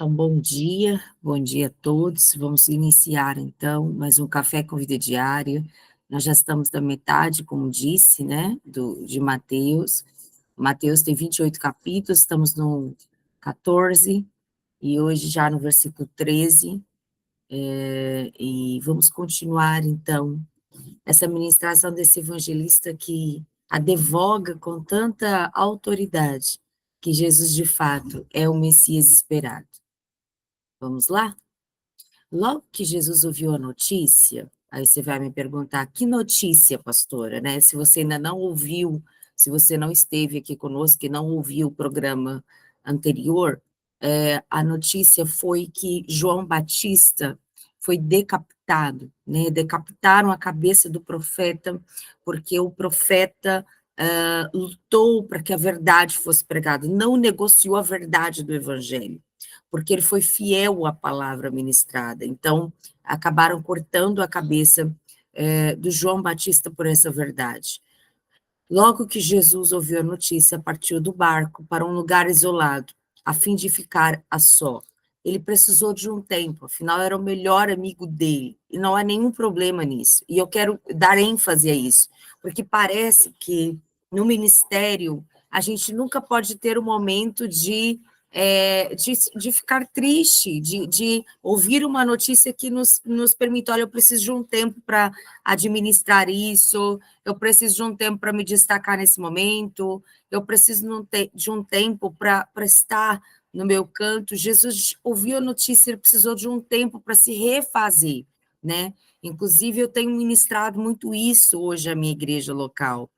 Então, bom dia a todos. Vamos iniciar, então, mais um Café com Vida Diária. Nós já estamos na metade, como disse, né, de Mateus. Mateus tem 28 capítulos, estamos no 14, e hoje já no versículo 13, e vamos continuar, então, essa ministração desse evangelista que advoga com tanta autoridade que Jesus, de fato, é o Messias esperado. Vamos lá? Logo que Jesus ouviu a notícia, aí você vai me perguntar, que notícia, pastora, né? Se você ainda não ouviu, se você não esteve aqui conosco e não ouviu o programa anterior, a notícia foi que João Batista foi decapitado, né? Decapitaram a cabeça do profeta, porque o profeta lutou para que a verdade fosse pregada, não negociou a verdade do evangelho, porque ele foi fiel à palavra ministrada. Então, acabaram cortando a cabeça do João Batista por essa verdade. Logo que Jesus ouviu a notícia, partiu do barco para um lugar isolado, a fim de ficar a só. Ele precisou de um tempo, afinal era o melhor amigo dele, e não há nenhum problema nisso. E eu quero dar ênfase a isso, porque parece que no ministério a gente nunca pode ter um momento de ficar triste, de ouvir uma notícia que nos permite, olha, eu preciso de um tempo para administrar isso, eu preciso de um tempo para me destacar nesse momento, eu preciso de um tempo para estar no meu canto. Jesus ouviu a notícia, ele precisou de um tempo para se refazer, né? Inclusive, eu tenho ministrado muito isso hoje à minha igreja local,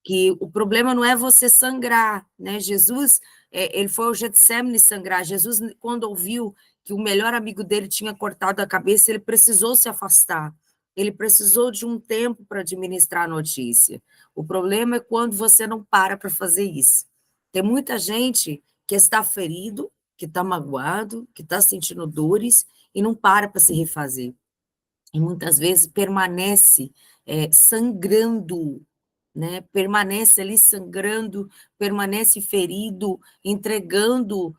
que o problema não é você sangrar, né? Jesus, ele foi ao Getsemane sangrar. Jesus, quando ouviu que o melhor amigo dele tinha cortado a cabeça, ele precisou se afastar. Ele precisou de um tempo para administrar a notícia. O problema é quando você não para fazer isso. Tem muita gente que está ferido, que está magoado, que está sentindo dores e não para se refazer. E muitas vezes permanece sangrando, né? Permanece ali sangrando, permanece ferido, entregando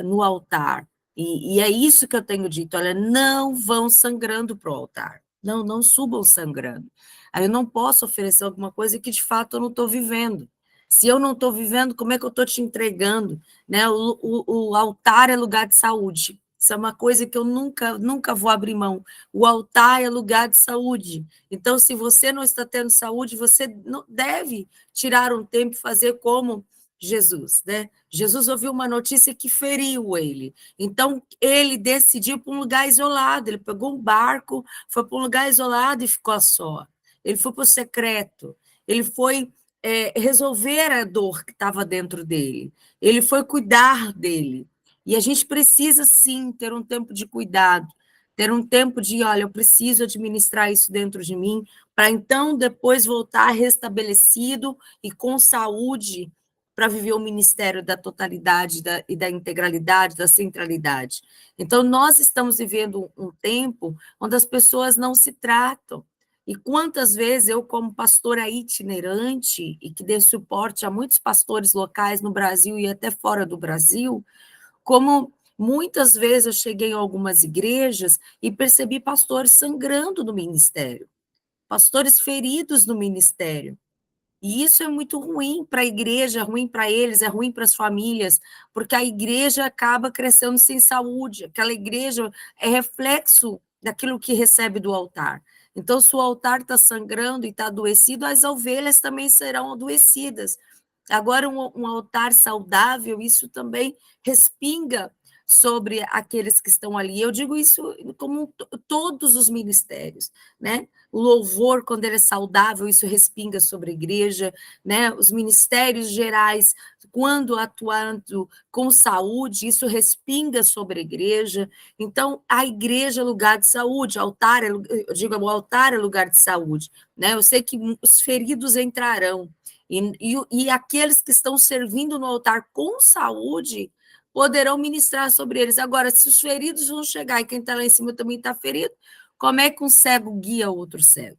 no altar. E é isso que eu tenho dito, olha, não vão sangrando para o altar, não subam sangrando. Aí eu não posso oferecer alguma coisa que de fato eu não estou vivendo. Se eu não estou vivendo, como é que eu estou te entregando? Né? O altar é lugar de saúde. Isso é uma coisa que eu nunca vou abrir mão. O altar é lugar de saúde. Então, se você não está tendo saúde, você não deve tirar um tempo e fazer como Jesus, né? Jesus ouviu uma notícia que feriu ele. Então, ele decidiu para um lugar isolado. Ele pegou um barco, foi para um lugar isolado e ficou só. Ele foi para o secreto. Ele foi resolver a dor que estava dentro dele. Ele foi cuidar dele. E a gente precisa, sim, ter um tempo de cuidado, ter um tempo de, olha, eu preciso administrar isso dentro de mim, para então depois voltar restabelecido e com saúde para viver o ministério da totalidade e da integralidade, da centralidade. Então, nós estamos vivendo um tempo onde as pessoas não se tratam. E quantas vezes eu, como pastora itinerante, e que dê suporte a muitos pastores locais no Brasil e até fora do Brasil, como muitas vezes eu cheguei em algumas igrejas e percebi pastores sangrando no ministério, pastores feridos no ministério. E isso é muito ruim para a igreja, é ruim para eles, é ruim para as famílias, porque a igreja acaba crescendo sem saúde. Aquela igreja é reflexo daquilo que recebe do altar. Então, se o altar está sangrando e está adoecido, as ovelhas também serão adoecidas. Agora, um altar saudável, isso também respinga sobre aqueles que estão ali. Eu digo isso como todos os ministérios, né? O louvor, quando ele é saudável, isso respinga sobre a igreja, né? Os ministérios gerais, quando atuando com saúde, isso respinga sobre a igreja. Então, a igreja é lugar de saúde, eu digo, o altar é lugar de saúde, né? Eu sei que os feridos entrarão, e aqueles que estão servindo no altar com saúde poderão ministrar sobre eles. Agora, se os feridos vão chegar e quem está lá em cima também está ferido, como é que um cego guia outro cego?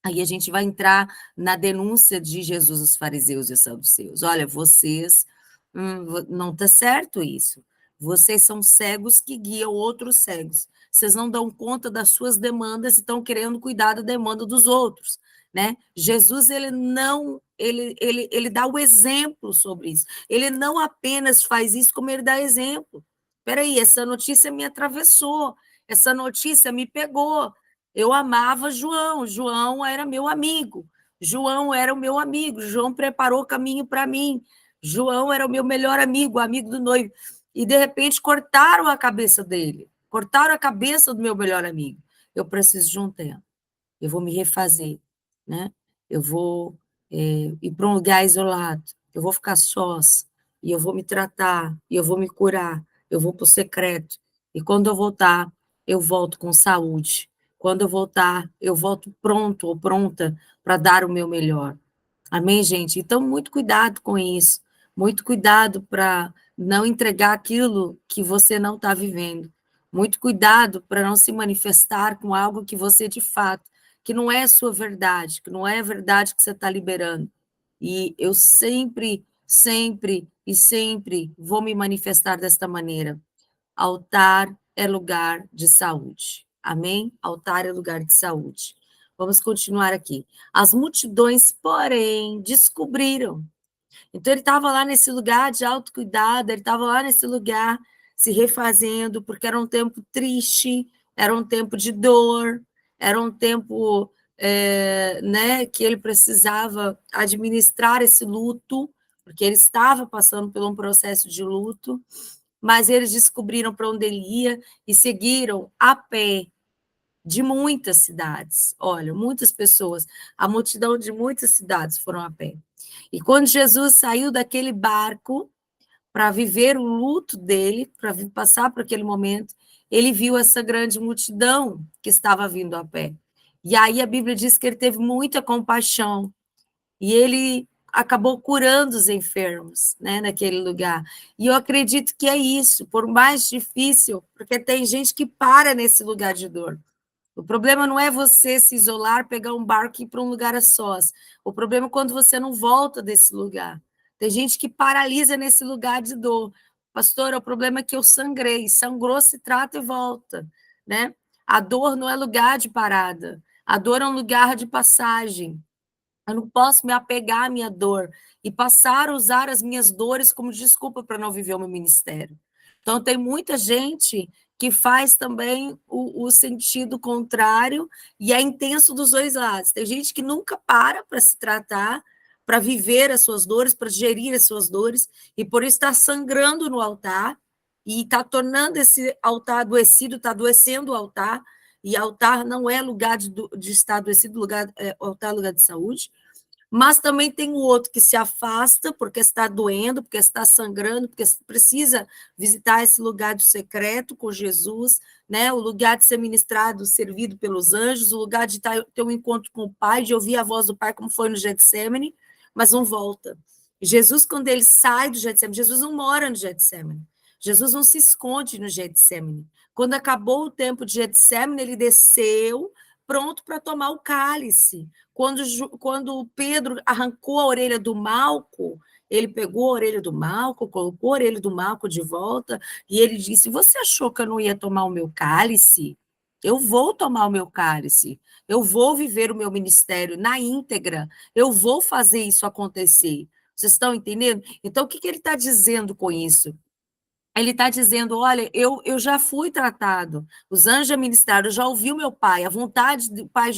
Aí a gente vai entrar na denúncia de Jesus aos fariseus e aos saduceus. Olha, vocês, não está certo isso. Vocês são cegos que guiam outros cegos. Vocês não dão conta das suas demandas e estão querendo cuidar da demanda dos outros, né? Jesus, ele não, ele dá o exemplo sobre isso. Ele não apenas faz isso, como ele dá exemplo. Espera aí, essa notícia me atravessou, essa notícia me pegou. Eu amava João, João era meu amigo, João era o meu amigo, João preparou o caminho para mim, João era o meu melhor amigo, amigo do noivo. E, de repente, cortaram a cabeça dele, cortaram a cabeça do meu melhor amigo. Eu preciso de um tempo, eu vou me refazer, né? Eu vou ir para um lugar isolado, eu vou ficar sós, e eu vou me tratar, e eu vou me curar, eu vou para o secreto. E quando eu voltar, eu volto com saúde. Quando eu voltar, eu volto pronto ou pronta para dar o meu melhor. Amém, gente? Então, muito cuidado com isso. Muito cuidado para não entregar aquilo que você não está vivendo. Muito cuidado para não se manifestar com algo que você, de fato, que não é sua verdade, que não é a verdade que você está liberando. E eu sempre, sempre e sempre vou me manifestar desta maneira. Altar é lugar de saúde. Amém? Altar é lugar de saúde. Vamos continuar aqui. As multidões, porém, descobriram. Então, ele estava lá nesse lugar de autocuidado, ele estava lá nesse lugar se refazendo, porque era um tempo triste, era um tempo de dor, era um tempo né, que ele precisava administrar esse luto, porque ele estava passando por um processo de luto, mas eles descobriram para onde ele ia e seguiram a pé de muitas cidades. Olha, muitas pessoas, a multidão de muitas cidades foram a pé. E quando Jesus saiu daquele barco para viver o luto dele, para passar por aquele momento, ele viu essa grande multidão que estava vindo a pé. E aí a Bíblia diz que ele teve muita compaixão e ele acabou curando os enfermos, né, naquele lugar. E eu acredito que é isso, por mais difícil, porque tem gente que para nesse lugar de dor. O problema não é você se isolar, pegar um barco e ir para um lugar a sós. O problema é quando você não volta desse lugar. Tem gente que paralisa nesse lugar de dor. Pastor, o problema é que eu sangrei. Sangrou, se trata e volta, né? A dor não é lugar de parada. A dor é um lugar de passagem. Eu não posso me apegar à minha dor e passar a usar as minhas dores como desculpa para não viver o meu ministério. Então, tem muita gente que faz também o sentido contrário e é intenso dos dois lados. Tem gente que nunca para se tratar, para viver as suas dores, para gerir as suas dores, e por isso está sangrando no altar e está tornando esse altar adoecido, está adoecendo o altar, e altar não é lugar de estar adoecido, altar é lugar de saúde, mas também tem o outro que se afasta porque está doendo, porque está sangrando, porque precisa visitar esse lugar do secreto com Jesus, né? O lugar de ser ministrado, servido pelos anjos, o lugar de ter um encontro com o Pai, de ouvir a voz do Pai, como foi no Getsemane, mas não volta. Jesus, quando ele sai do Getsemane, Jesus não mora no Getsemane. Jesus não se esconde no Getsemane. Quando acabou o tempo de Getsemane, ele desceu, pronto para tomar o cálice. Quando Pedro arrancou a orelha do Malco, ele pegou a orelha do Malco, colocou a orelha do Malco de volta, e ele disse: Você achou que eu não ia tomar o meu cálice? Eu vou tomar o meu cálice, eu vou viver o meu ministério na íntegra, eu vou fazer isso acontecer. Vocês estão entendendo? Então, o que ele está dizendo com isso? Ele está dizendo: olha, eu já fui tratado, os anjos já ministraram, eu já ouvi o meu pai, a vontade do pai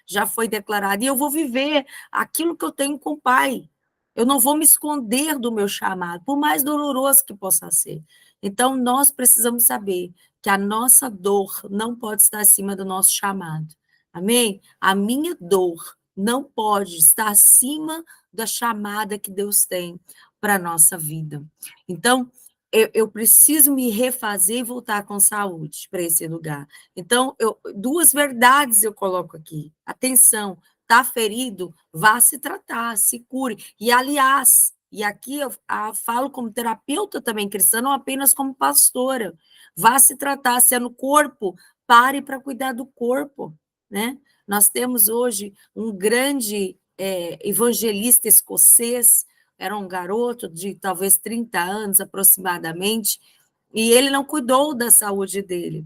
já foi declarada, e eu vou viver aquilo que eu tenho com o pai. Eu não vou me esconder do meu chamado, por mais doloroso que possa ser. Então, nós precisamos saber que a nossa dor não pode estar acima do nosso chamado. Amém? A minha dor não pode estar acima da chamada que Deus tem para a nossa vida. Então, eu preciso me refazer e voltar com saúde para esse lugar. Então, duas verdades eu coloco aqui. Atenção, está ferido, vá se tratar, se cure. E, aliás, e aqui eu falo como terapeuta também cristã, não apenas como pastora. Vá se tratar, se é no corpo, pare para cuidar do corpo, né? Nós temos hoje um grande evangelista escocês, era um garoto de talvez 30 anos aproximadamente, E ele não cuidou da saúde dele.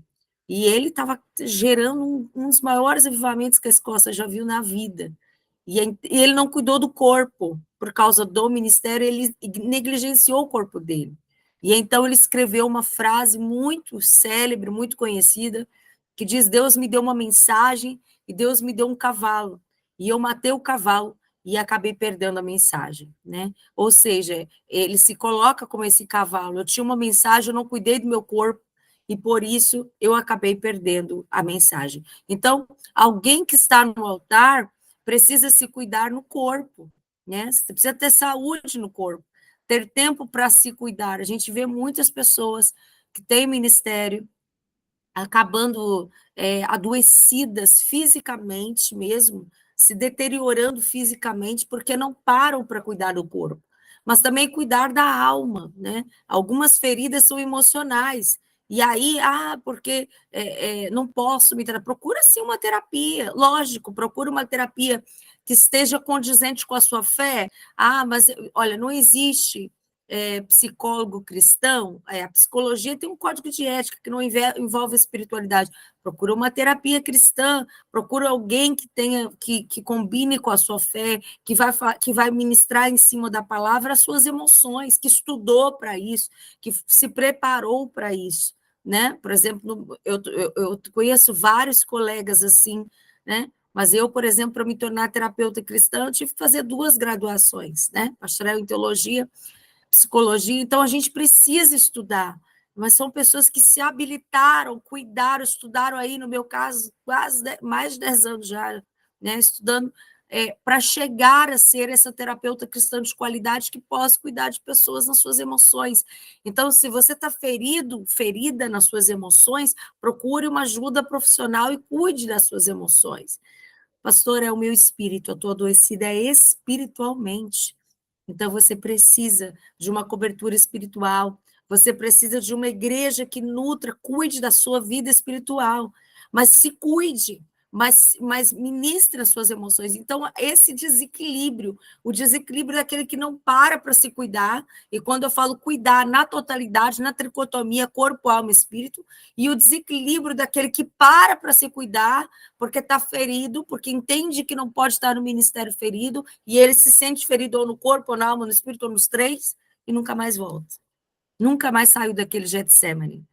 E ele estava gerando um dos maiores avivamentos que a Escócia já viu na vida. E ele não cuidou do corpo, por causa do ministério, ele negligenciou o corpo dele. E então ele escreveu uma frase muito célebre, muito conhecida, que diz: Deus me deu uma mensagem e Deus me deu um cavalo. E eu matei o cavalo e acabei perdendo a mensagem, né? Ou seja, ele se coloca como esse cavalo. Eu tinha uma mensagem, eu não cuidei do meu corpo e por isso eu acabei perdendo a mensagem. Então, alguém que está no altar precisa se cuidar no corpo, né? Você precisa ter saúde no corpo, ter tempo para se cuidar. A gente vê muitas pessoas que têm ministério acabando adoecidas fisicamente mesmo, se deteriorando fisicamente, porque não param para cuidar do corpo, mas também cuidar da alma, né? Algumas feridas são emocionais, e aí, porque não posso me tratar. Procura sim uma terapia, lógico, procura uma terapia que esteja condizente com a sua fé. Mas olha, não existe psicólogo cristão, a psicologia tem um código de ética que não envolve espiritualidade. Procura uma terapia cristã, procura alguém que tenha que combine com a sua fé, que vai ministrar em cima da palavra as suas emoções, que estudou para isso, que se preparou para isso, né? Por exemplo, eu conheço vários colegas assim, né? Mas eu, por exemplo, para me tornar terapeuta cristã, eu tive que fazer 2 graduações, né? Bacharel em teologia, psicologia, então a gente precisa estudar, mas são pessoas que se habilitaram, cuidaram, estudaram aí, no meu caso, quase mais de 10 anos já, né, estudando para chegar a ser essa terapeuta cristã de qualidade que possa cuidar de pessoas nas suas emoções. Então, se você está ferida nas suas emoções, procure uma ajuda profissional e cuide das suas emoções. Pastor, é o meu espírito, eu estou adoecida espiritualmente. Então, você precisa de uma cobertura espiritual, você precisa de uma igreja que nutra, cuide da sua vida espiritual, mas se cuide, mas ministre as suas emoções. Então, esse desequilíbrio, o desequilíbrio daquele que não para se cuidar, e quando eu falo cuidar na totalidade, na tricotomia, corpo, alma e espírito, e o desequilíbrio daquele que para se cuidar, porque está ferido, porque entende que não pode estar no ministério ferido, e ele se sente ferido ou no corpo, ou na alma, no espírito, ou nos 3, e nunca mais volta. Nunca mais saiu daquele Getsemane,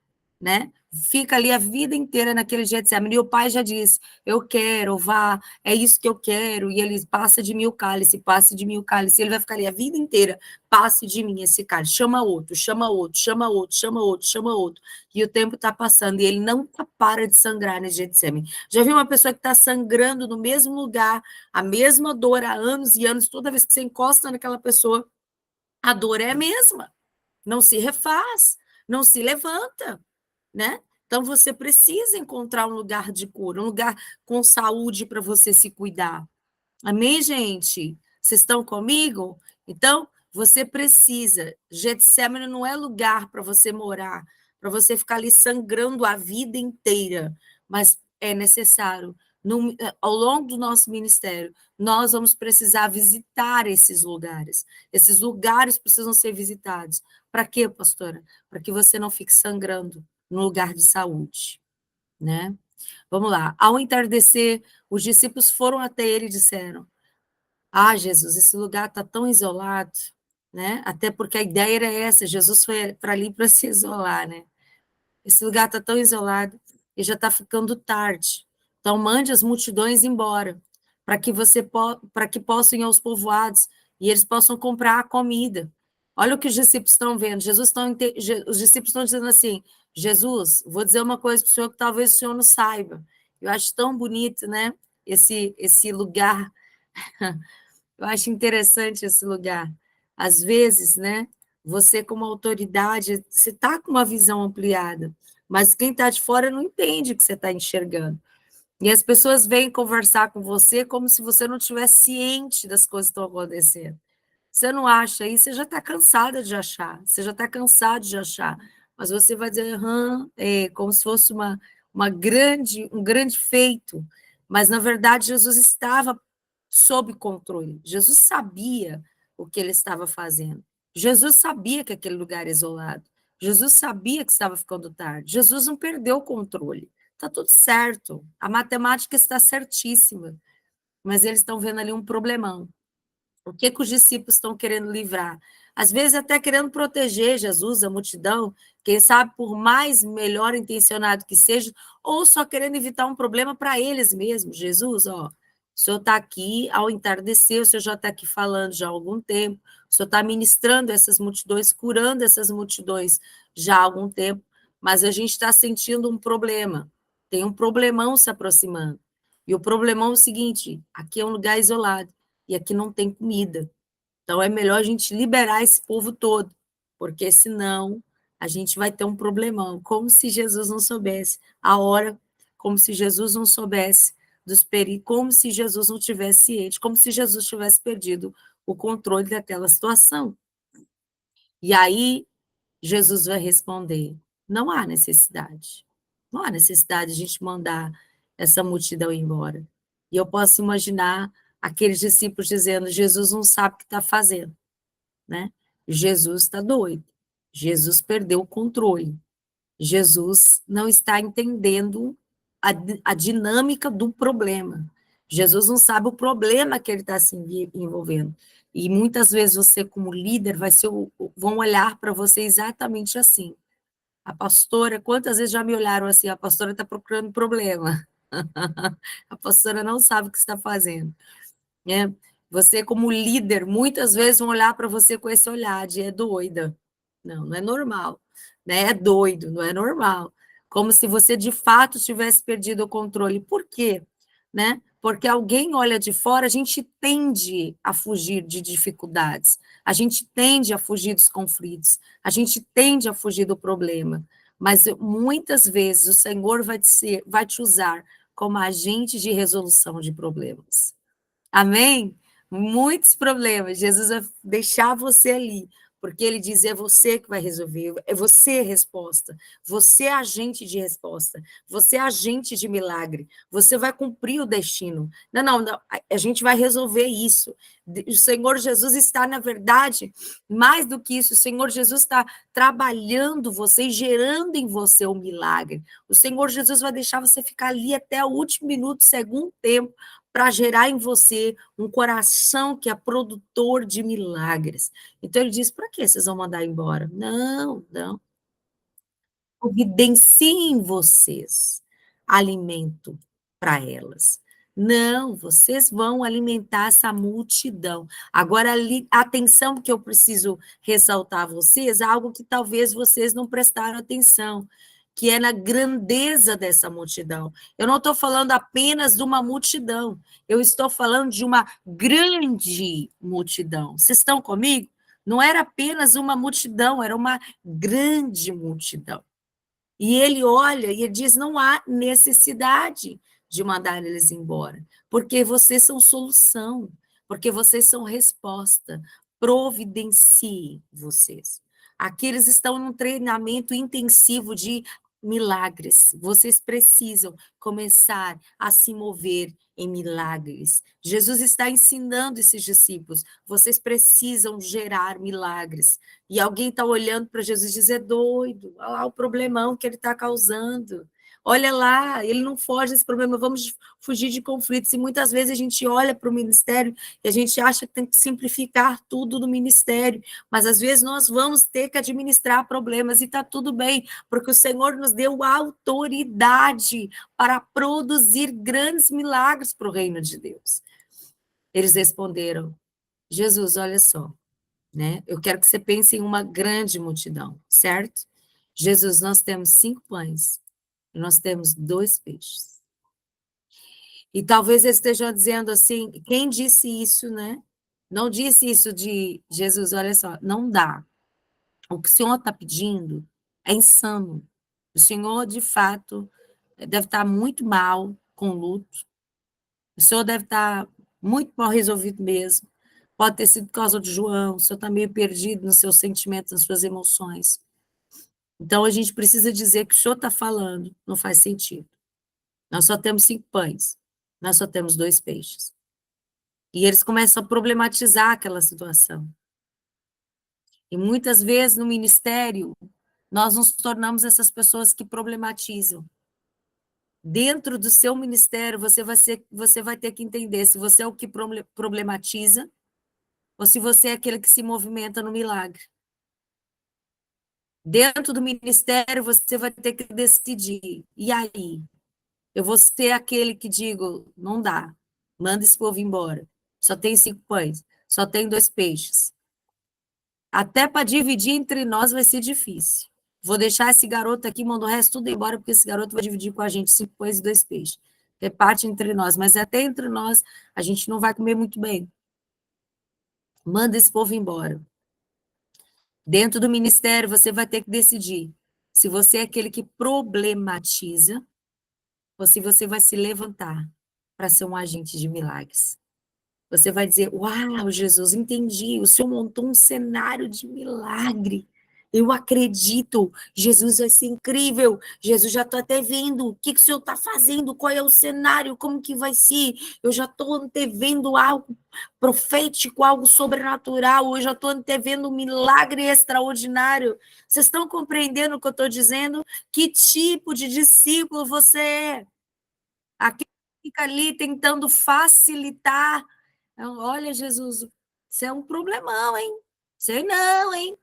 né? Fica ali a vida inteira naquele Getsemane. E o pai já diz: eu quero, vá, é isso que eu quero. E ele passa de mim o cálice, passe de mim o cálice. Ele vai ficar ali a vida inteira: passe de mim esse cálice. Chama outro, chama outro, chama outro, chama outro, chama outro. E o tempo está passando e ele não para de sangrar nesse Getsemane. Já viu uma pessoa que está sangrando no mesmo lugar, a mesma dor há anos e anos, toda vez que você encosta naquela pessoa, a dor é a mesma, não se refaz, não se levanta, né? Então você precisa encontrar um lugar de cura, um lugar com saúde para você se cuidar. Amém, gente? Vocês estão comigo? Então, você precisa. Getsemane não é lugar para você morar, para você ficar ali sangrando a vida inteira, mas é necessário. Ao longo do nosso ministério, nós vamos precisar visitar esses lugares. Esses lugares precisam ser visitados. Para quê, pastora? Para que você não fique sangrando no lugar de saúde, né? Vamos lá. Ao entardecer, os discípulos foram até ele e disseram: Jesus, esse lugar está tão isolado, né? Até porque a ideia era essa, Jesus foi para ali para se isolar, né? Esse lugar está tão isolado e já está ficando tarde. Então, mande as multidões embora, para que para que possam ir aos povoados e eles possam comprar a comida. Olha o que os discípulos estão vendo. Os discípulos estão dizendo assim: Jesus, vou dizer uma coisa para o senhor que talvez o senhor não saiba. Eu acho tão bonito, né? Esse lugar. Eu acho interessante esse lugar. Às vezes, né, você como autoridade, você está com uma visão ampliada, mas quem está de fora não entende o que você está enxergando. E as pessoas vêm conversar com você como se você não estivesse ciente das coisas que estão acontecendo. Você não acha isso, você já está cansada de achar, você já está cansado de achar, mas você vai dizer, como se fosse um grande feito, mas na verdade Jesus estava sob controle, Jesus sabia o que ele estava fazendo, Jesus sabia que aquele lugar era isolado, Jesus sabia que estava ficando tarde. Jesus não perdeu o controle. Está tudo certo. A matemática está certíssima. Mas eles estão vendo ali um problemão. O que os discípulos estão querendo livrar? Às vezes até querendo proteger Jesus, a multidão, quem sabe por mais melhor intencionado que seja, ou só querendo evitar um problema para eles mesmos. Jesus, ó, o senhor está aqui ao entardecer, o senhor já está aqui falando já há algum tempo, o senhor está ministrando essas multidões, curando essas multidões já há algum tempo, mas a gente está sentindo um problema, tem um problemão se aproximando. E o problemão é o seguinte: aqui é um lugar isolado e aqui não tem comida. Então é melhor a gente liberar esse povo todo, porque senão a gente vai ter um problemão, como se Jesus não soubesse a hora, como se Jesus não soubesse dos perigos, como se Jesus não tivesse ciente, como se Jesus tivesse perdido o controle daquela situação. E aí Jesus vai responder: não há necessidade. Não há necessidade de a gente mandar essa multidão embora. E eu posso imaginar aqueles discípulos dizendo: Jesus não sabe o que está fazendo, né? Jesus está doido. Jesus perdeu o controle. Jesus não está entendendo a dinâmica do problema. Jesus não sabe o problema que ele está se envolvendo. E muitas vezes você, como líder, vão olhar para você exatamente assim. A pastora, quantas vezes já me olharam assim? A pastora está procurando problema. A pastora não sabe o que está fazendo, né? Você, como líder, muitas vezes vão olhar para você com esse olhar de é doida. Não, não é normal, né? É doido, não é normal. Como se você de fato tivesse perdido o controle. Por quê? Né? Porque alguém olha de fora, a gente tende a fugir de dificuldades, a gente tende a fugir dos conflitos, a gente tende a fugir do problema. Mas muitas vezes o Senhor vai te usar como agente de resolução de problemas. Amém? Muitos problemas. Jesus vai deixar você ali, porque ele diz: é você que vai resolver, é você a resposta, você é agente de resposta, você é agente de milagre, você vai cumprir o destino. Não, não, não, a gente vai resolver isso. O Senhor Jesus está, na verdade, mais do que isso, o Senhor Jesus está trabalhando você e gerando em você o milagre. O Senhor Jesus vai deixar você ficar ali até o último minuto, segundo tempo, para gerar em você um coração que é produtor de milagres. Então ele diz: para que vocês vão mandar embora? Não, não. Providenciem vocês alimento para elas. Não, vocês vão alimentar essa multidão. Agora, a atenção que eu preciso ressaltar a vocês, algo que talvez vocês não prestaram atenção, que é na grandeza dessa multidão. Eu não estou falando apenas de uma multidão, eu estou falando de uma grande multidão. Vocês estão comigo? Não era apenas uma multidão, era uma grande multidão. E ele olha e ele diz: não há necessidade de mandar eles embora, porque vocês são solução, porque vocês são resposta. Providencie vocês. Aqui eles estão num treinamento intensivo de milagres. Vocês precisam começar a se mover em milagres. Jesus está ensinando esses discípulos: vocês precisam gerar milagres. E alguém está olhando para Jesus e diz: é doido, olha lá o problemão que ele está causando. Olha lá, ele não foge desse problema, vamos fugir de conflitos. E muitas vezes a gente olha para o ministério e a gente acha que tem que simplificar tudo no ministério, mas às vezes nós vamos ter que administrar problemas e está tudo bem, porque o Senhor nos deu autoridade para produzir grandes milagres para o reino de Deus. Eles responderam: Jesus, olha só, né? Eu quero que você pense em uma grande multidão, certo? Jesus, nós temos 5 pães e nós temos 2 peixes. E talvez eles estejam dizendo assim: quem disse isso, né? Não disse isso de Jesus, olha só, não dá. O que o Senhor está pedindo é insano. O Senhor, de fato, deve estar muito mal com luto. O Senhor deve estar muito mal resolvido mesmo. Pode ter sido por causa de João, o Senhor está meio perdido nos seus sentimentos, nas suas emoções. Então, a gente precisa dizer que o Senhor está falando, não faz sentido. Nós só temos 5 pães, nós só temos 2 peixes. E eles começam a problematizar aquela situação. E muitas vezes no ministério, Nós nos tornamos essas pessoas que problematizam. Dentro do seu ministério, você vai ter que entender se você é o que problematiza ou se você é aquele que se movimenta no milagre. Dentro do ministério, você vai ter que decidir. E aí? Eu vou ser aquele que digo, não dá, manda esse povo embora. Só tem 5 pães, só tem 2 peixes. Até para dividir entre nós vai ser difícil. Vou deixar esse garoto aqui, manda o resto tudo embora, porque esse garoto vai dividir com a gente 5 pães e 2 peixes. Reparte entre nós, mas até entre nós a gente não vai comer muito bem. Manda esse povo embora. Dentro do ministério, você vai ter que decidir se você é aquele que problematiza ou se você vai se levantar para ser um agente de milagres. Você vai dizer: uau, Jesus, entendi, o Senhor montou um cenário de milagre. Eu acredito, Jesus vai ser incrível. Jesus, já estou até vendo o que o Senhor está fazendo, qual é o cenário, como que vai ser. Eu já estou antevendo algo profético, algo sobrenatural. Eu já estou antevendo um milagre extraordinário. Vocês estão compreendendo o que eu estou dizendo? Que tipo de discípulo você é? Aquele que fica ali tentando facilitar. Olha, Jesus, isso é um problemão, hein? Sei não, hein?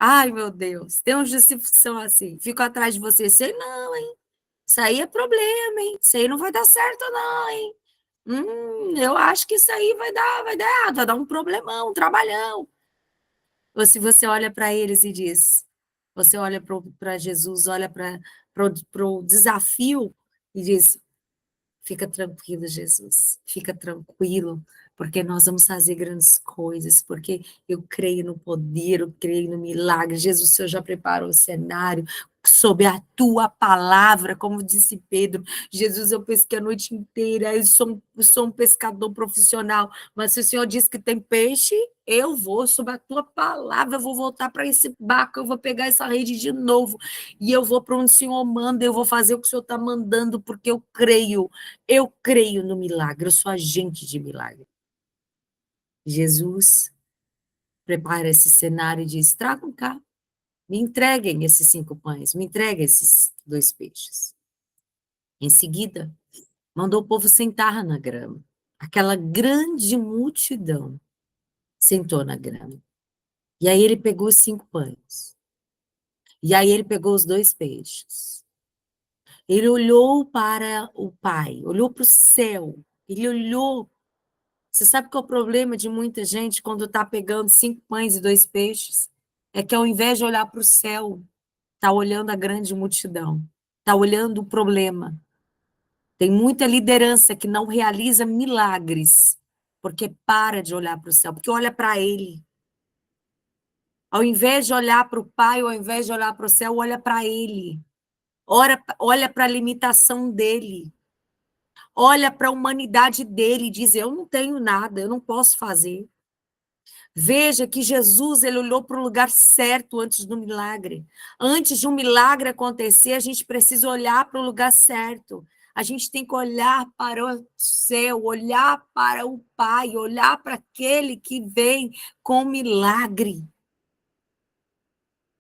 Ai, meu Deus, tem uns discípulos que são assim, ficam atrás de você, sei não, hein? Isso aí é problema, hein? Isso aí não vai dar certo, não, hein? Eu acho que isso aí vai dar errado, vai dar um problemão, um trabalhão. Ou se você olha para eles e diz, você olha para Jesus, olha para o desafio e diz: fica tranquilo, Jesus. Fica tranquilo, porque nós vamos fazer grandes coisas, porque eu creio no poder, eu creio no milagre. Jesus, o Senhor já preparou o cenário sob a tua palavra, como disse Pedro. Jesus, eu pesquei a noite inteira, eu sou um pescador profissional, mas se o Senhor diz que tem peixe, eu vou, sob a tua palavra, eu vou voltar para esse barco, eu vou pegar essa rede de novo, e eu vou para onde o Senhor manda, eu vou fazer o que o Senhor está mandando, porque eu creio no milagre, eu sou agente de milagre. Jesus prepara esse cenário e diz: tragam cá, me entreguem esses 5 pães, me entreguem esses 2 peixes. Em seguida, mandou o povo sentar na grama. Aquela grande multidão sentou na grama. E aí ele pegou os 5 pães. E aí ele pegou os 2 peixes. Ele olhou para o Pai, olhou para o céu. Ele olhou. Você sabe qual é o problema de muita gente quando está pegando 5 pães e 2 peixes? É que ao invés de olhar para o céu, está olhando a grande multidão, está olhando o problema. Tem muita liderança que não realiza milagres, porque para de olhar para o céu, porque olha para ele. Ao invés de olhar para o Pai, ao invés de olhar para o céu, olha para ele. Olha para a limitação dele. Olha para a humanidade dele e diz: eu não tenho nada, eu não posso fazer. Veja que Jesus, ele olhou para o lugar certo antes do milagre. Antes de um milagre acontecer, a gente precisa olhar para o lugar certo. A gente tem que olhar para o céu, olhar para o Pai, olhar para aquele que vem com milagre.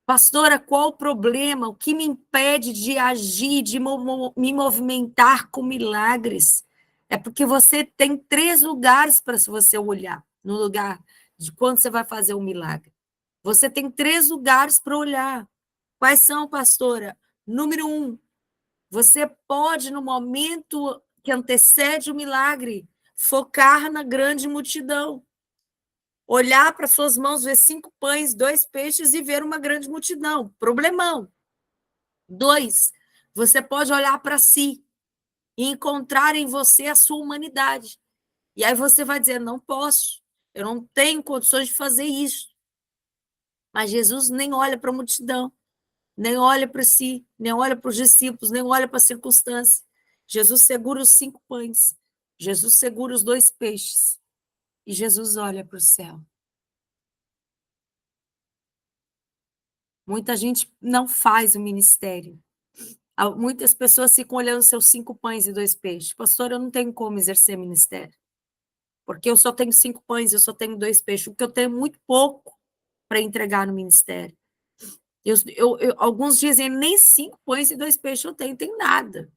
Pastora, qual o problema? O que me impede de agir, de me movimentar com milagres? É porque você tem 3 lugares para você olhar no lugar de quando você vai fazer um milagre. Você tem 3 lugares para olhar. Quais são, pastora? Número 1, você pode, no momento que antecede o milagre, focar na grande multidão. Olhar para suas mãos, ver 5 pães, 2 peixes e ver uma grande multidão. Problemão. 2, você pode olhar para si e encontrar em você a sua humanidade. E aí você vai dizer: não posso, eu não tenho condições de fazer isso. Mas Jesus nem olha para a multidão, nem olha para si, nem olha para os discípulos, nem olha para a circunstância. Jesus segura os 5 pães, Jesus segura os 2 peixes, e Jesus olha para o céu. Muita gente não faz o ministério. Muitas pessoas ficam olhando seus 5 pães e 2 peixes. Pastor, eu não tenho como exercer ministério, porque eu só tenho 5 pães, eu só tenho 2 peixes, porque eu tenho muito pouco para entregar no ministério. Alguns dizem, nem 5 pães e 2 peixes eu tenho, tem nada.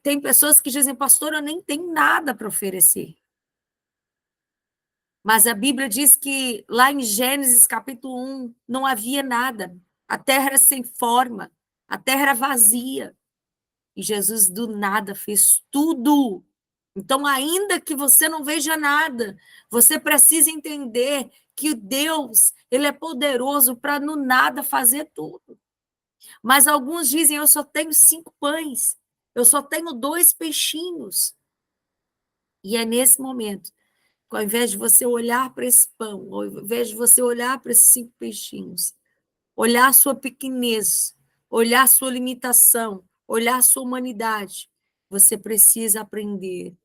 Tem pessoas que dizem, pastor, eu nem tenho nada para oferecer. Mas a Bíblia diz que lá em Gênesis capítulo 1 não havia nada. A terra era sem forma, a terra era vazia. E Jesus do nada fez tudo. Então, ainda que você não veja nada, você precisa entender que Deus, ele é poderoso para no nada fazer tudo. Mas alguns dizem, eu só tenho 5 pães, eu só tenho 2 peixinhos. E é nesse momento, que ao invés de você olhar para esse pão, ao invés de você olhar para esses 5 peixinhos, olhar a sua pequenez, olhar a sua limitação, olhar a sua humanidade, você precisa aprender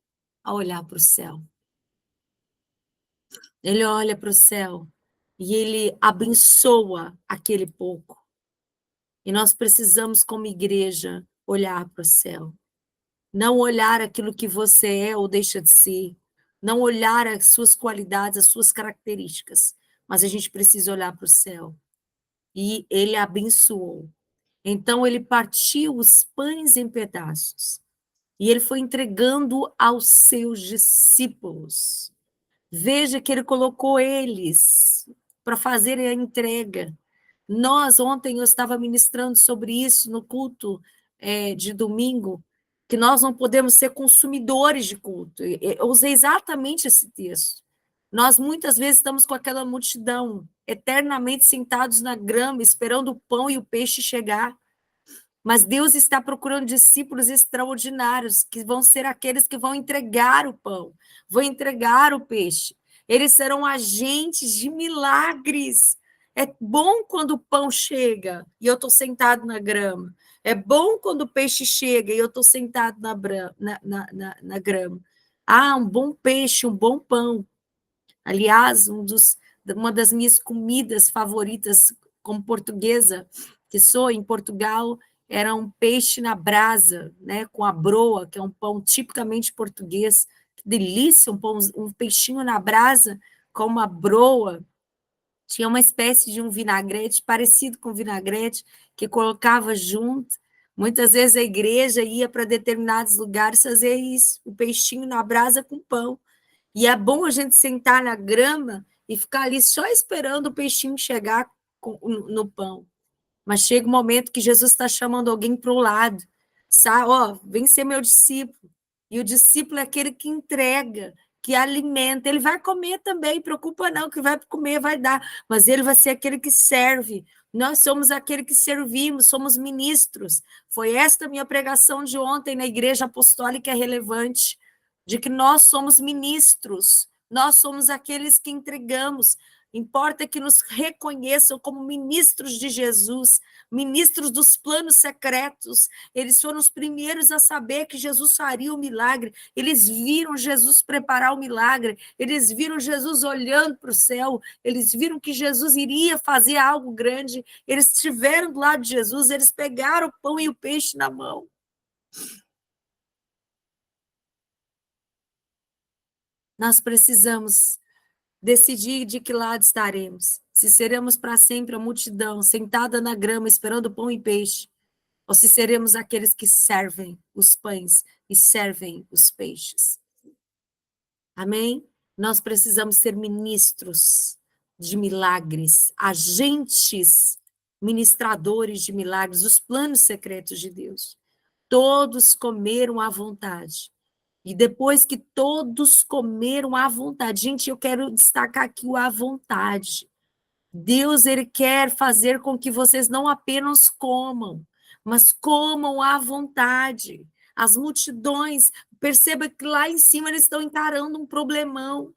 a olhar para o céu. Ele olha para o céu e ele abençoa aquele pouco. E nós precisamos, como igreja, olhar para o céu. Não olhar aquilo que você é ou deixa de ser. Não olhar as suas qualidades, as suas características. Mas a gente precisa olhar para o céu. E ele abençoou. Então, ele partiu os pães em pedaços. E ele foi entregando aos seus discípulos. Veja que ele colocou eles para fazer a entrega. Ontem eu estava ministrando sobre isso no culto de domingo, que nós não podemos ser consumidores de culto. Eu usei exatamente esse texto. Nós muitas vezes estamos com aquela multidão, eternamente sentados na grama, esperando o pão e o peixe chegar. Mas Deus está procurando discípulos extraordinários, que vão ser aqueles que vão entregar o pão, vão entregar o peixe. Eles serão agentes de milagres. É bom quando o pão chega e eu estou sentado na grama. É bom quando o peixe chega e eu estou sentado na grama. Ah, um bom peixe, um bom pão. Aliás, uma das minhas comidas favoritas como portuguesa, que sou em Portugal, era um peixe na brasa, né, com a broa, que é um pão tipicamente português. Que delícia, um peixinho na brasa com uma broa. Tinha uma espécie de um vinagrete, parecido com vinagrete, que colocava junto. Muitas vezes a igreja ia para determinados lugares fazer isso, o peixinho na brasa com pão. E é bom a gente sentar na grama e ficar ali só esperando o peixinho chegar no pão. Mas chega um momento que Jesus está chamando alguém para o lado. Sabe? Ó, vem ser meu discípulo. E o discípulo é aquele que entrega, que alimenta. Ele vai comer também, preocupa não, que vai comer, vai dar. Mas ele vai ser aquele que serve. Nós somos aquele que servimos, somos ministros. Foi esta minha pregação de ontem na Igreja Apostólica Relevante, de que nós somos ministros, nós somos aqueles que entregamos. Importa que nos reconheçam como ministros de Jesus, ministros dos planos secretos. Eles foram os primeiros a saber que Jesus faria o milagre. Eles viram Jesus preparar o milagre. Eles viram Jesus olhando para o céu. Eles viram que Jesus iria fazer algo grande. Eles estiveram do lado de Jesus. Eles pegaram o pão e o peixe na mão. Nós precisamos decidir de que lado estaremos. Se seremos para sempre a multidão sentada na grama esperando pão e peixe, ou se seremos aqueles que servem os pães e servem os peixes. Amém? Nós precisamos ser ministros de milagres, agentes ministradores de milagres, os planos secretos de Deus. Todos comeram à vontade. E depois que todos comeram à vontade, gente, eu quero destacar aqui o à vontade. Deus, ele quer fazer com que vocês não apenas comam, mas comam à vontade. As multidões, perceba que lá em cima eles estão encarando um problemão,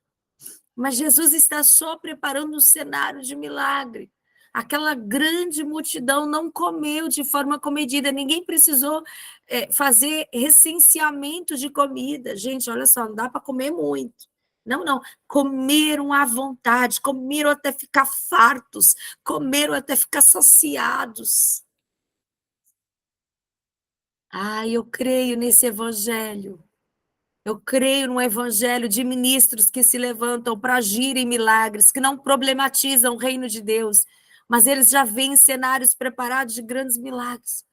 mas Jesus está só preparando um cenário de milagre. Aquela grande multidão não comeu de forma comedida, ninguém precisou fazer recenseamento de comida. Gente, olha só, não dá para comer muito. Não, não. Comeram à vontade, comeram até ficar fartos, comeram até ficar saciados. Ah, eu creio nesse evangelho. Eu creio no evangelho de ministros que se levantam para agir em milagres, que não problematizam o reino de Deus, mas eles já veem cenários preparados de grandes milagres.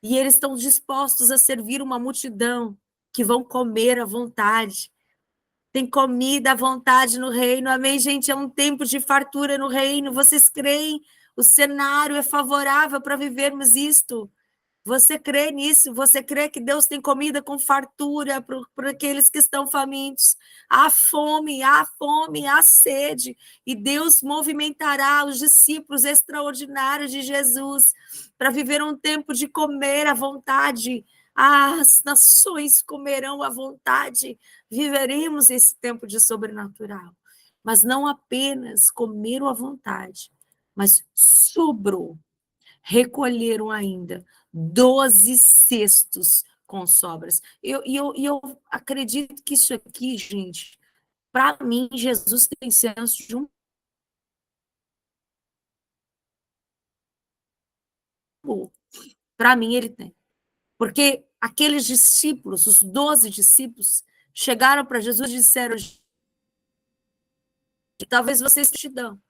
E eles estão dispostos a servir uma multidão que vão comer à vontade. Tem comida à vontade no reino. Amém, gente? É um tempo de fartura no reino. Vocês creem? O cenário é favorável para vivermos isto. Você crê nisso? Você crê que Deus tem comida com fartura para aqueles que estão famintos? Há fome, há sede. E Deus movimentará os discípulos extraordinários de Jesus para viver um tempo de comer à vontade. As nações comerão à vontade. Viveremos esse tempo de sobrenatural. Mas não apenas comeram à vontade, mas sobrou. Recolheram ainda 12 cestos com sobras. Eu acredito que isso aqui, gente, para mim, Jesus tem senso de um povo. Para mim, ele tem. Porque aqueles discípulos, os 12 discípulos, chegaram para Jesus e disseram: talvez vocês multidão.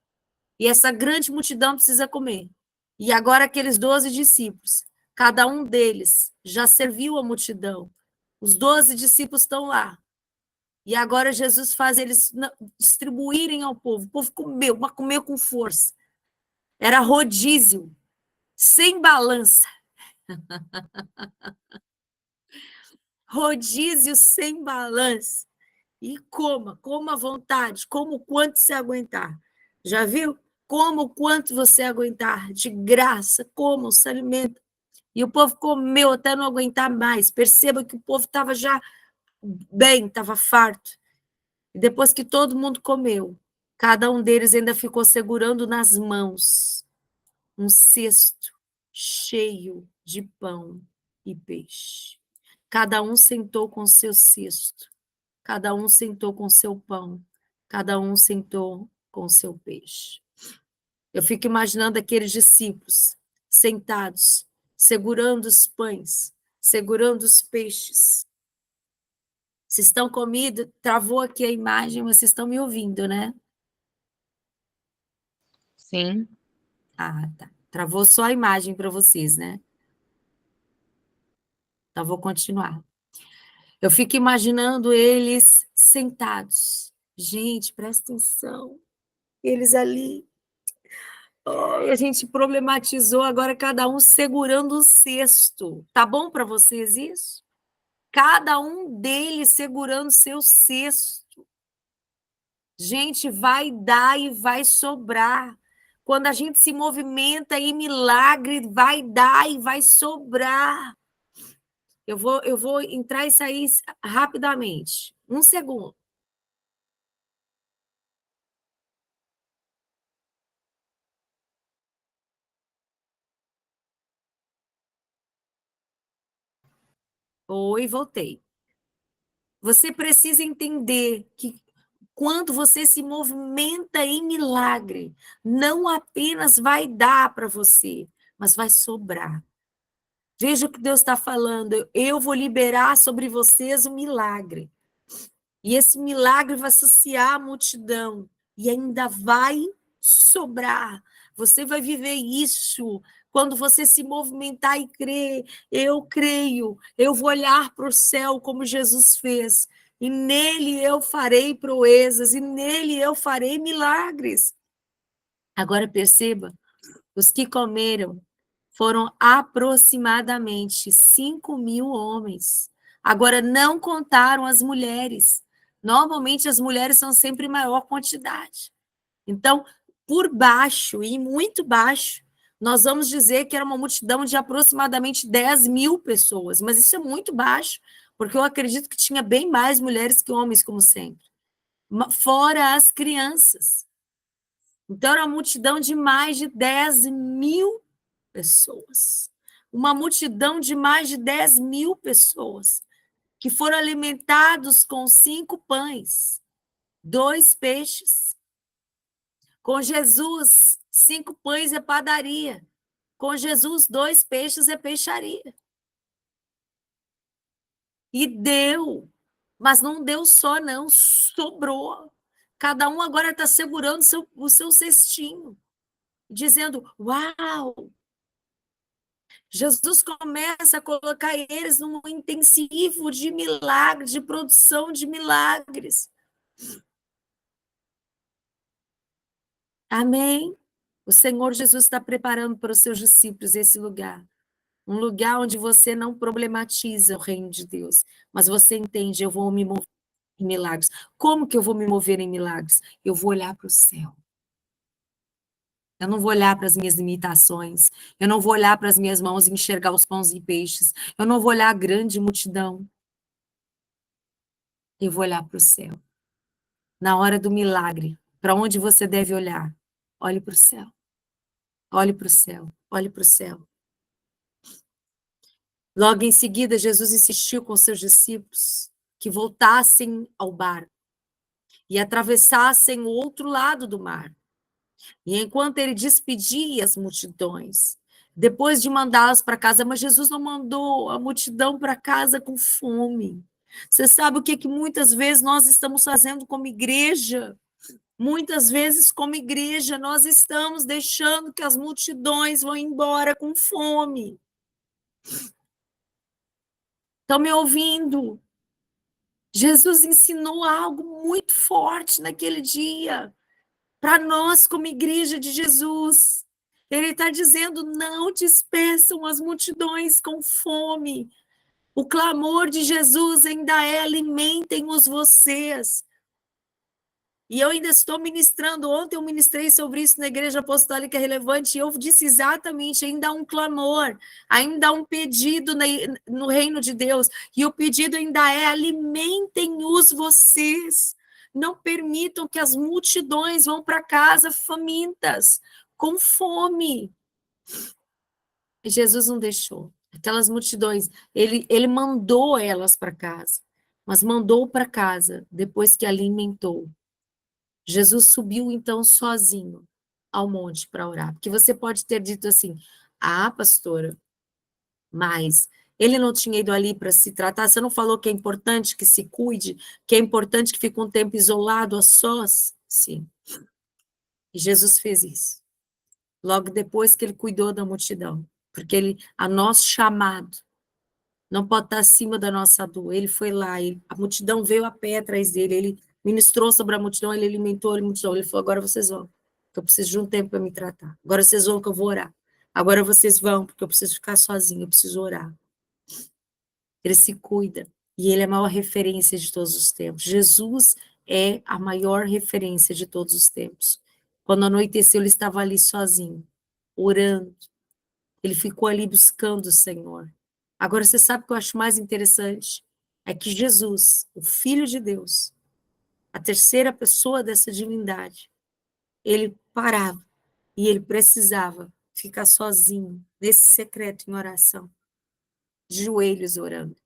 E essa grande multidão precisa comer. E agora aqueles 12 discípulos, cada um deles já serviu a multidão. Os 12 discípulos estão lá. E agora Jesus faz eles distribuírem ao povo. O povo comeu, mas comeu com força. Era rodízio, sem balança. Rodízio sem balança. E coma à vontade, como quanto se aguentar. Já viu? Como quanto você aguentar, de graça, como se alimenta. E o povo comeu até não aguentar mais. Perceba que o povo estava já bem, estava farto. E depois que todo mundo comeu, cada um deles ainda ficou segurando nas mãos um cesto cheio de pão e peixe. Cada um sentou com seu cesto, cada um sentou com seu pão, cada um sentou com seu peixe. Eu fico imaginando aqueles discípulos sentados, segurando os pães, segurando os peixes. Vocês estão comigo? Travou aqui a imagem, vocês estão me ouvindo, né? Sim. Ah, tá. Travou só a imagem para vocês, né? Então, vou continuar. Eu fico imaginando eles sentados. Gente, presta atenção. Eles ali. Oh, a gente problematizou agora cada um segurando o cesto. Tá bom para vocês isso? Cada um deles segurando seu cesto. Gente, vai dar e vai sobrar. Quando a gente se movimenta em milagre, vai dar e vai sobrar. Eu vou entrar e sair rapidamente. Um segundo. Oi, voltei. Você precisa entender que quando você se movimenta em milagre, não apenas vai dar para você, mas vai sobrar. Veja o que Deus está falando. Eu vou liberar sobre vocês um milagre. E esse milagre vai saciar a multidão. E ainda vai sobrar. Você vai viver isso quando você se movimentar e crer. Eu creio. Eu vou olhar para o céu como Jesus fez. E nele eu farei proezas. E nele eu farei milagres. Agora perceba, os que comeram foram aproximadamente 5.000 homens. Agora, não contaram as mulheres. Normalmente, as mulheres são sempre maior quantidade. Então, por baixo, e muito baixo, nós vamos dizer que era uma multidão de aproximadamente 10.000 pessoas. Mas isso é muito baixo, porque eu acredito que tinha bem mais mulheres que homens, como sempre. Fora as crianças. Então, era uma multidão de mais de 10.000 pessoas. Uma multidão de mais de 10.000 pessoas que foram alimentados com 5 pães, 2 peixes. Com Jesus, 5 pães é padaria. Com Jesus, 2 peixes é peixaria. E deu. Mas não deu só, não, sobrou. Cada um agora está segurando o seu cestinho, dizendo: Uau! Jesus começa a colocar eles num intensivo de milagres, de produção de milagres. Amém? O Senhor Jesus está preparando para os seus discípulos esse lugar. Um lugar onde você não problematiza o reino de Deus, mas você entende: eu vou me mover em milagres. Como que eu vou me mover em milagres? Eu vou olhar para o céu. Eu não vou olhar para as minhas limitações. Eu não vou olhar para as minhas mãos e enxergar os pães e peixes. Eu não vou olhar a grande multidão. Eu vou olhar para o céu. Na hora do milagre, para onde você deve olhar? Olhe para o céu. Olhe para o céu. Olhe para o céu. Logo em seguida, Jesus insistiu com seus discípulos que voltassem ao barco e atravessassem o outro lado do mar. E enquanto ele despedia as multidões, depois de mandá-las para casa, mas Jesus não mandou a multidão para casa com fome. Você sabe o que muitas vezes nós estamos fazendo como igreja? Muitas vezes, como igreja, nós estamos deixando que as multidões vão embora com fome. Estão me ouvindo? Jesus ensinou algo muito forte naquele dia, para nós, como igreja de Jesus. Ele está dizendo: não despeçam as multidões com fome. O clamor de Jesus ainda é: alimentem-os vocês. E eu ainda estou ministrando, ontem eu ministrei sobre isso na Igreja Apostólica Relevante, e eu disse exatamente: ainda há um clamor, ainda há um pedido no reino de Deus, e o pedido ainda é: alimentem-os vocês. Não permitam que as multidões vão para casa famintas, com fome. Jesus não deixou. Aquelas multidões, ele mandou elas para casa, mas mandou para casa depois que alimentou. Jesus subiu, então, sozinho ao monte para orar. Porque você pode ter dito assim: ah, pastora, mas ele não tinha ido ali para se tratar? Você não falou que é importante que se cuide, que é importante que fique um tempo isolado, a sós? Sim. E Jesus fez isso. Logo depois que ele cuidou da multidão. Porque a nosso chamado não pode estar acima da nossa dor. Ele foi lá, a multidão veio a pé atrás dele, ele ministrou sobre a multidão, ele alimentou a multidão. Ele falou: agora vocês vão, porque eu preciso de um tempo para me tratar. Agora vocês vão, que eu vou orar. Agora vocês vão, porque eu preciso ficar sozinho, eu preciso orar. Ele se cuida, e ele é a maior referência de todos os tempos. Jesus é a maior referência de todos os tempos. Quando anoiteceu, ele estava ali sozinho, orando. Ele ficou ali buscando o Senhor. Agora, você sabe o que eu acho mais interessante? É que Jesus, o Filho de Deus, a terceira pessoa dessa divindade, ele parava e ele precisava ficar sozinho, nesse secreto, em oração, de joelhos orando.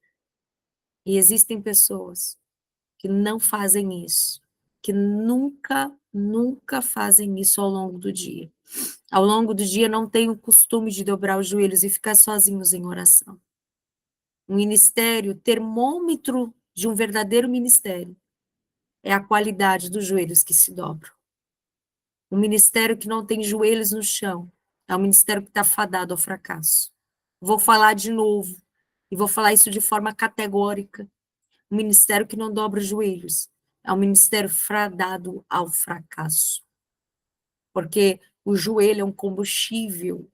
E existem pessoas que não fazem isso, que nunca fazem isso ao longo do dia. Ao longo do dia não têm o costume de dobrar os joelhos e ficar sozinhos em oração. Um ministério, termômetro de um verdadeiro ministério, é a qualidade dos joelhos que se dobram. Um ministério que não tem joelhos no chão é um ministério que está fadado ao fracasso. Vou falar de novo, e vou falar isso de forma categórica. Um ministério que não dobra os joelhos é um ministério fadado ao fracasso. Porque o joelho é um combustível.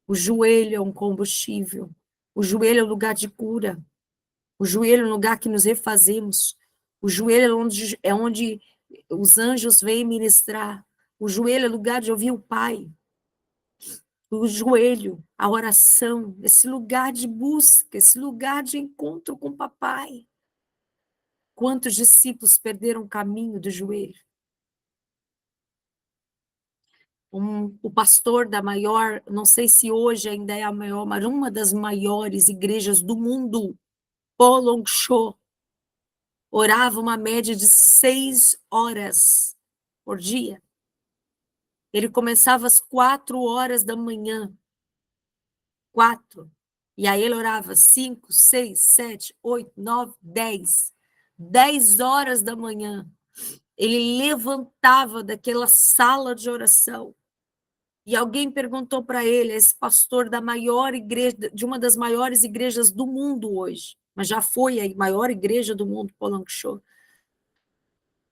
O joelho é um combustível. O joelho é um lugar de cura. O joelho é um lugar que nos refazemos. O joelho é onde os anjos vêm ministrar. O joelho é lugar de ouvir o Pai. O joelho, a oração, esse lugar de busca, esse lugar de encontro com o Papai. Quantos discípulos perderam o caminho do joelho? O pastor da maior, não sei se hoje ainda é a maior, mas uma das maiores igrejas do mundo, Paul Longshore, orava uma média de 6 horas por dia. Ele começava às 4 horas da manhã. 4. E aí ele orava 5, 6, 7, 8, 9, 10. 10 horas da manhã, ele levantava daquela sala de oração e alguém perguntou para ele, esse pastor da maior igreja, de uma das maiores igrejas do mundo hoje, mas já foi a maior igreja do mundo, Paul Show.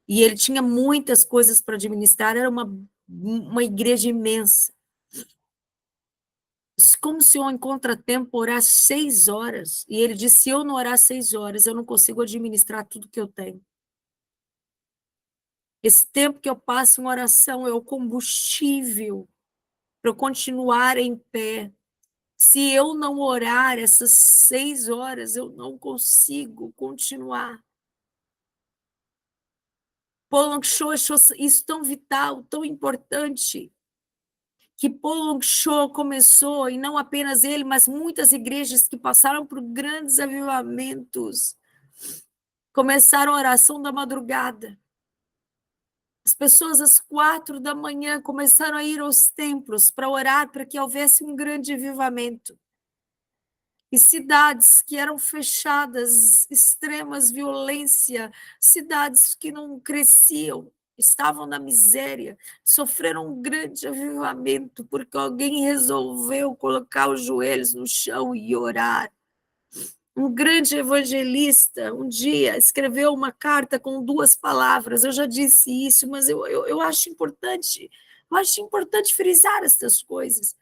E ele tinha muitas coisas para administrar, era uma igreja imensa. Como se eu encontra tempo orar 6 horas? E ele disse, se eu não orar 6 horas, eu não consigo administrar tudo que eu tenho. Esse tempo que eu passo em oração é o combustível para eu continuar em pé. Se eu não orar essas 6 horas, eu não consigo continuar. Paul Show achou isso tão vital, tão importante, que Paul Show começou, e não apenas ele, mas muitas igrejas que passaram por grandes avivamentos, começaram a oração da madrugada. As pessoas às 4 da manhã começaram a ir aos templos para orar para que houvesse um grande avivamento. E cidades que eram fechadas, extremas violência, cidades que não cresciam, estavam na miséria, sofreram um grande avivamento, porque alguém resolveu colocar os joelhos no chão e orar. Um grande evangelista, um dia, escreveu uma carta com 2 palavras, eu já disse isso, mas eu acho importante frisar estas coisas.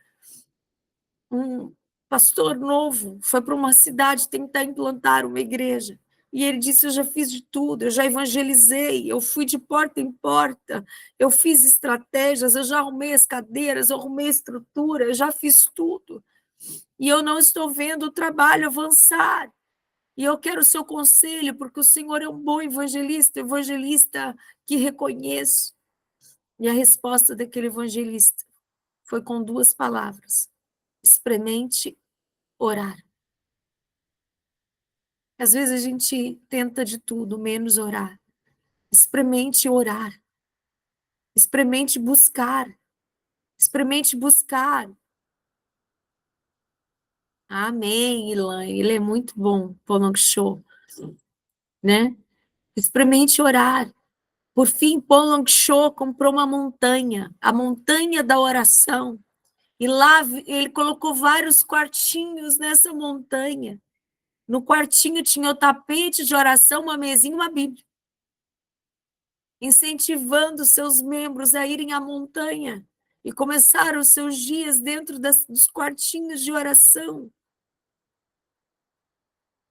Um pastor novo foi para uma cidade tentar implantar uma igreja. E ele disse, eu já fiz de tudo, eu já evangelizei, eu fui de porta em porta, eu fiz estratégias, eu já arrumei as cadeiras, eu arrumei a estrutura, eu já fiz tudo. E eu não estou vendo o trabalho avançar. E eu quero o seu conselho, porque o senhor é um bom evangelista que reconheço. E a resposta daquele evangelista foi com 2 palavras: experimente orar. Às vezes a gente tenta de tudo, menos orar. Experimente orar. Experimente buscar. Experimente buscar. Amém, Ilan. Ele é muito bom, Paul Show, né? Experimente orar. Por fim, Paul Show comprou uma montanha, a montanha da oração. E lá ele colocou vários quartinhos nessa montanha. No quartinho tinha o tapete de oração, uma mesinha e uma Bíblia, incentivando seus membros a irem à montanha e começaram os seus dias dentro dos quartinhos de oração.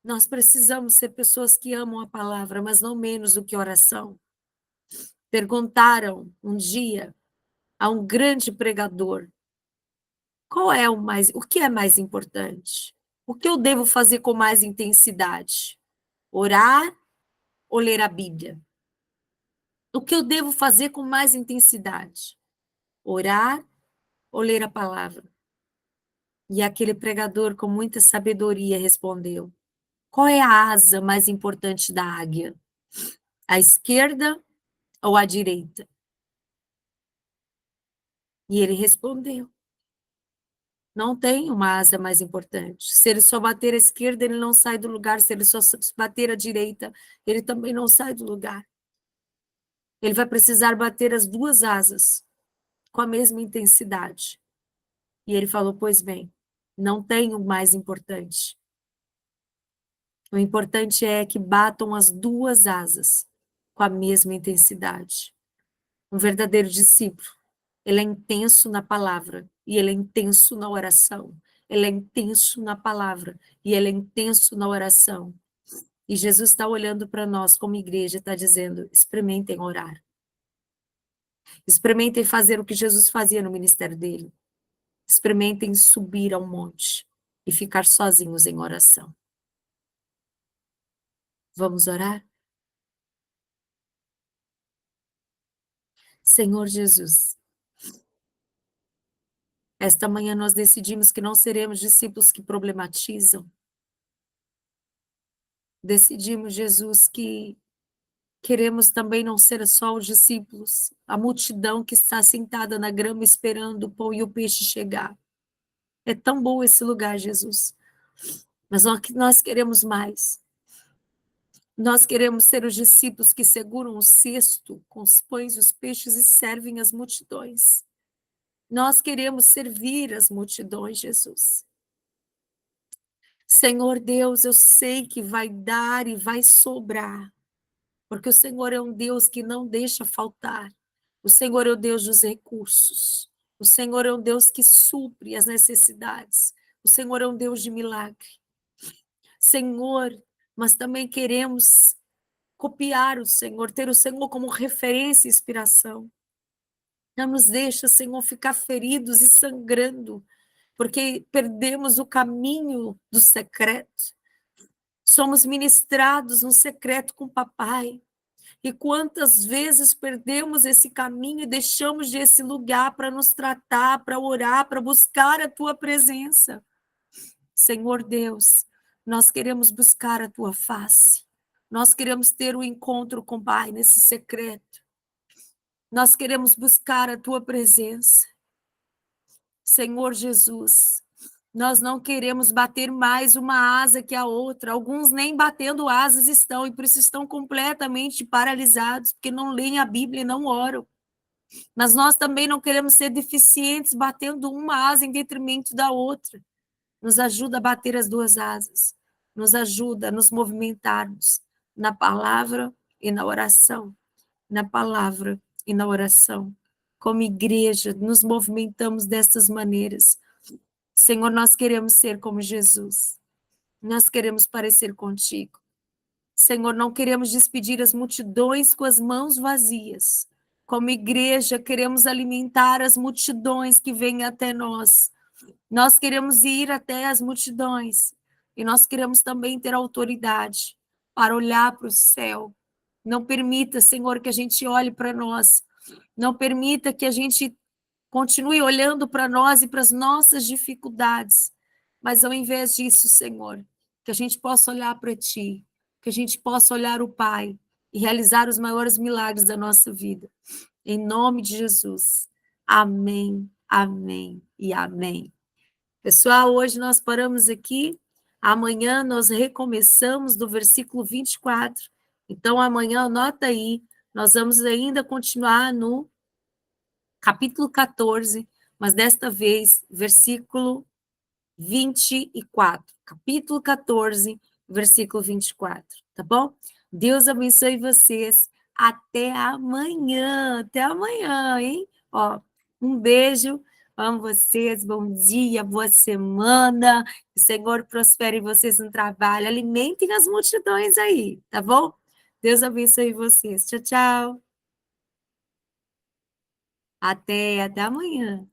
Nós precisamos ser pessoas que amam a palavra, mas não menos do que oração. Perguntaram um dia a um grande pregador: o que é mais importante? O que eu devo fazer com mais intensidade? Orar ou ler a Bíblia? O que eu devo fazer com mais intensidade? Orar ou ler a palavra? E aquele pregador, com muita sabedoria, respondeu: qual é a asa mais importante da águia? A esquerda ou a direita? E ele respondeu: não tem uma asa mais importante. Se ele só bater à esquerda, ele não sai do lugar. Se ele só bater à direita, ele também não sai do lugar. Ele vai precisar bater as 2 asas com a mesma intensidade. E ele falou: pois bem, não tem o mais importante. O importante é que batam as 2 asas com a mesma intensidade. Um verdadeiro discípulo, ele é intenso na palavra e ele é intenso na oração. Ele é intenso na palavra e ele é intenso na oração. E Jesus está olhando para nós como igreja e está dizendo: experimentem orar. Experimentem fazer o que Jesus fazia no ministério dele. Experimentem subir ao monte e ficar sozinhos em oração. Vamos orar? Senhor Jesus, esta manhã nós decidimos que não seremos discípulos que problematizam. Decidimos, Jesus, que queremos também não ser só os discípulos, a multidão que está sentada na grama esperando o pão e o peixe chegar. É tão bom esse lugar, Jesus. Mas nós queremos mais. Nós queremos ser os discípulos que seguram o cesto com os pães e os peixes e servem as multidões. Nós queremos servir as multidões, Jesus. Senhor Deus, eu sei que vai dar e vai sobrar, porque o Senhor é um Deus que não deixa faltar. O Senhor é o Deus dos recursos. O Senhor é um Deus que supre as necessidades. O Senhor é um Deus de milagre. Senhor, mas também queremos copiar o Senhor, ter o Senhor como referência e inspiração. Não nos deixa, Senhor, ficar feridos e sangrando, porque perdemos o caminho do secreto. Somos ministrados no secreto com o papai. E quantas vezes perdemos esse caminho e deixamos de esse lugar para nos tratar, para orar, para buscar a tua presença. Senhor Deus, nós queremos buscar a tua face. Nós queremos ter um encontro com o Pai nesse secreto. Nós queremos buscar a tua presença. Senhor Jesus, nós não queremos bater mais uma asa que a outra. Alguns nem batendo asas estão, e por isso estão completamente paralisados, porque não leem a Bíblia e não oram. Mas nós também não queremos ser deficientes, batendo uma asa em detrimento da outra. Nos ajuda a bater as duas asas. Nos ajuda a nos movimentarmos na palavra e na oração. Na palavra e na oração. Como igreja, nos movimentamos dessas maneiras. Senhor, nós queremos ser como Jesus. Nós queremos parecer contigo. Senhor, não queremos despedir as multidões com as mãos vazias. Como igreja, queremos alimentar as multidões que vêm até nós. Nós queremos ir até as multidões. E nós queremos também ter autoridade para olhar para o céu. Não permita, Senhor, que a gente olhe para nós. Não permita que a gente continue olhando para nós e para as nossas dificuldades. Mas ao invés disso, Senhor, que a gente possa olhar para Ti, que a gente possa olhar o Pai e realizar os maiores milagres da nossa vida. Em nome de Jesus. Amém, amém e amém. Pessoal, hoje nós paramos aqui. Amanhã nós recomeçamos do versículo 24. Então, amanhã, anota aí, nós vamos ainda continuar no capítulo 14, mas desta vez, versículo 24. Capítulo 14, versículo 24, tá bom? Deus abençoe vocês. Até amanhã, hein? Ó, um beijo, amo vocês, bom dia, boa semana. Que o Senhor prospere vocês no trabalho, alimentem as multidões aí, tá bom? Deus abençoe vocês. Tchau, tchau. Até amanhã.